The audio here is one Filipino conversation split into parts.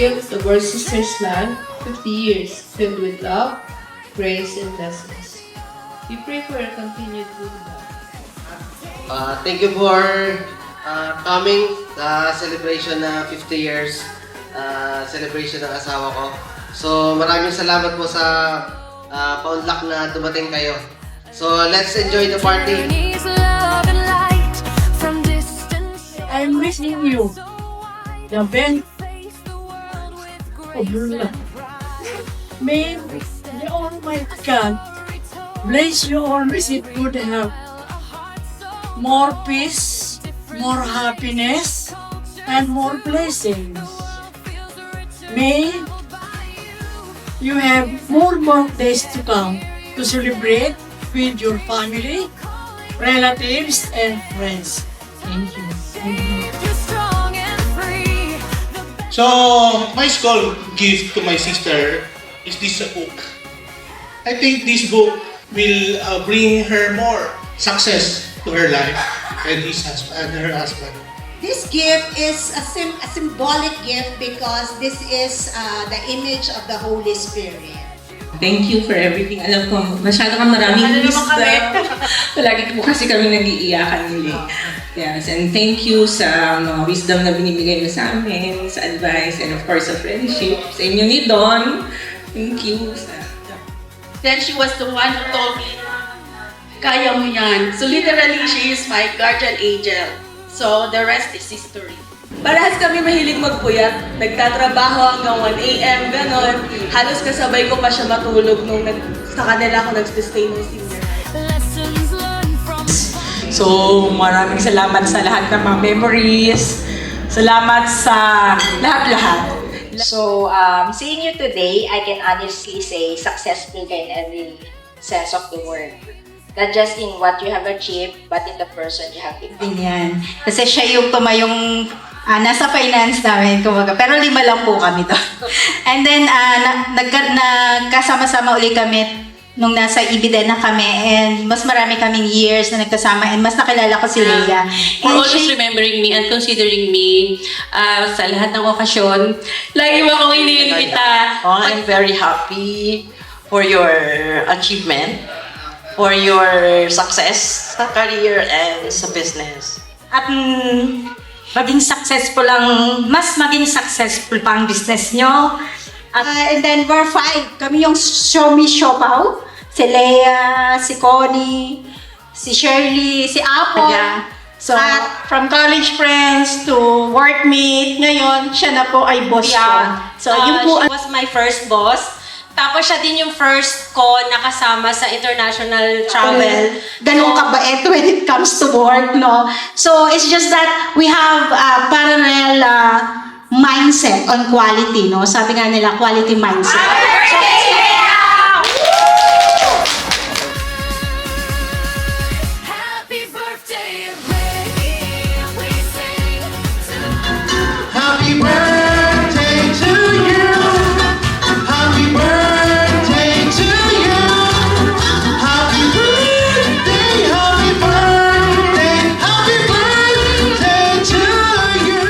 gift of our sister's life, 50 years, filled with love, grace, and blessings. We pray for her continued good health. Thank you for coming sa celebration na 50 years celebration ng asawa ko. So maraming salamat po sa paunlak na dumating kayo. So let's enjoy the party. I'm wishing you the best of your life. May the Almighty God bless you always with good health, more peace, more happiness, and more blessings. May you have more days to come to celebrate with your family, relatives, and friends. Thank you. So, my small gift to my sister is this book. I think this book will bring her more success to her life and her husband. This gift is a symbolic gift because this is the image of the Holy Spirit. Thank you for everything. Alam ko, masyado kang maraming wisdom. Palagi po kasi kami nag-iiyakan nila. Yes, and thank you sa mga wisdom na binibigay mo sa amin, sa advice, and of course, sa friendship. Sa inyo ni Don, thank you. Then she was the one who told me, kaya mo yan. So literally, she is my guardian angel. So the rest is history. Parehas kami mahilig magpuyat. Nagtatrabaho hanggang 1 a.m. ganon. Halos kasabay ko pa siya matulog nung sa kanila ako nag-stay ng senior. So, maraming salamat sa lahat ng mga memories. Salamat sa lahat-lahat. So, seeing you today, I can honestly say successful in every sense of the word. Not just in what you have achieved, but in the person you have become. Yan. Kasi siya yung tumayong nasa finance namin, kumbaga. Pero 5 lang po kami doon. And then, nagkasama-sama uli kami nung nasa Ibiden na kami. And mas marami kaming years na nagkasama. And mas nakilala ko si Leia. For always remembering me and considering me sa lahat ng okasyon. Lagi mo akong iniimbita. I'm very happy for your achievement, for your success sa career and sa business. At maging successful mas maging successful pa ang business nyo. And then we're 5. Kami yung Show Me Siopaw. Si Leia, si Connie, si Shirley, si Apo. So, from college friends to workmate, ngayon, siya na po ay boss ko. So, yun po She was my first boss. Tapos siya din yung first ko nakasama sa international travel. Ganun kabait when it comes to work, no? So, it's just that we have a parallel mindset on quality, no? Sabi nga nila, quality mindset. Happy birthday to you. Happy birthday to you. Happy birthday, happy birthday, happy birthday to you.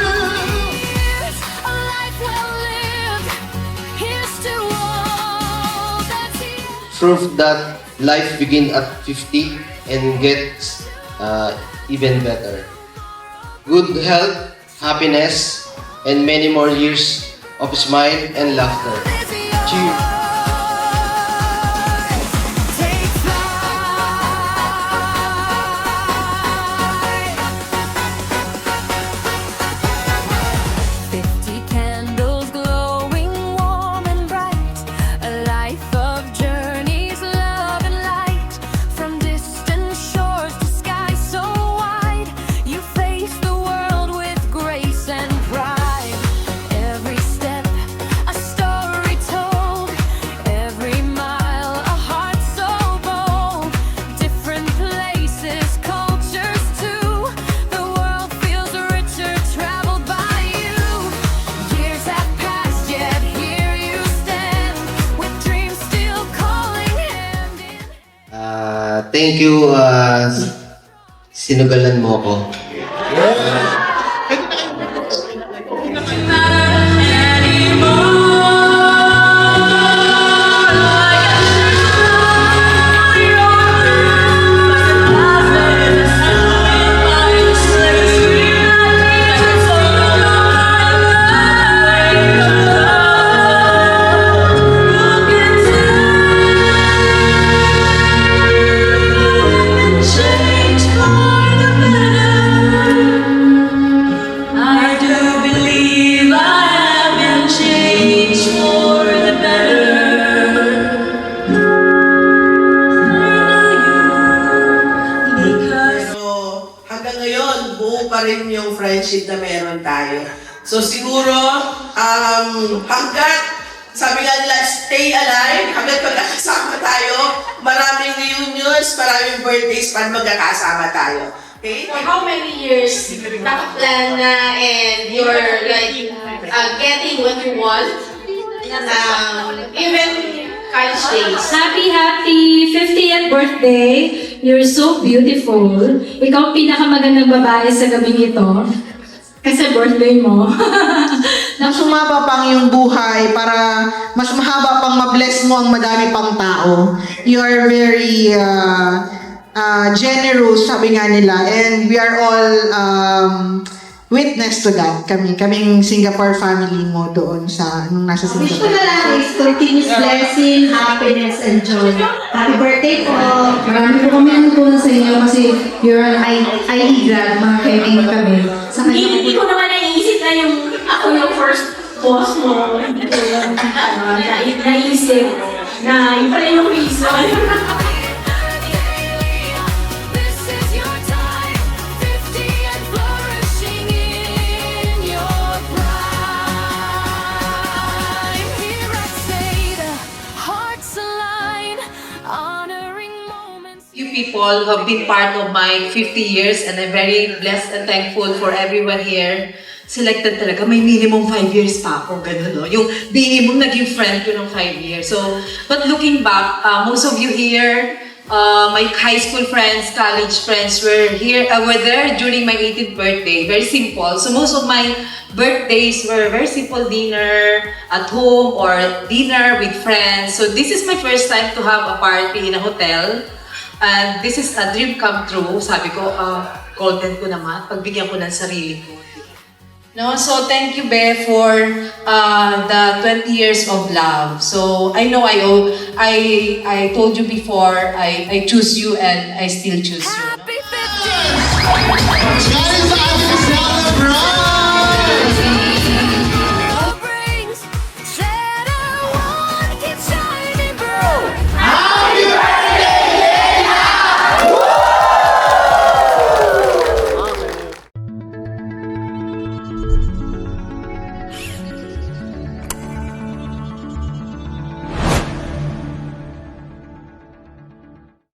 Proof that life begins at 50 and gets even better. Good health, happiness, and many more years of smile and laughter. Cheers! Thank you, sinugalan mo ako. tayo. So siguro, hanggat, sabi nga nila, stay alive, hanggat magkakasama tayo, maraming reunions, maraming birthdays, para magkakasama tayo. Okay? For how many years nakaplan na and you're like getting what you want? Even college days. Happy 50th birthday! You're so beautiful. Ikaw ang pinakamagandang babae sa gabing ito. Kasi birthday mo. Mas humaba pang yung buhay para mas mahaba pang ma-bless mo ang madami pang tao. You are very generous, sabi nga nila. And we are all witness to that. Kaming Singapore family mo doon sa nung nasa Singapore. Wish ko na lang is continuous blessing, happiness, and joy. Happy birthday po! Marami po kami ang tulong sa inyo kasi you're an ID grad, mga kaibigan kami. Sa kanya Hindi ko naman naiisip na yung ako yung first boss mo. Naisip na yun pala yung reason. You people have been part of my 50 years and I'm very blessed and thankful for everyone here. Selected talaga, may minimum 5 years pa ako, gano'n, no? Yung minimum naging friend ko ng 5 years. So, but looking back, most of you here, my high school friends, college friends were there during my 18th birthday. Very simple. So most of my birthdays were very simple dinner at home or dinner with friends. So this is my first time to have a party in a hotel. And this is a dream come true. Sabi ko, golden ko naman. Pagbigyan ko ng sarili ko. No, so thank you, Be, for the 20 years of love. So I know I told you before, I choose you and I still choose you.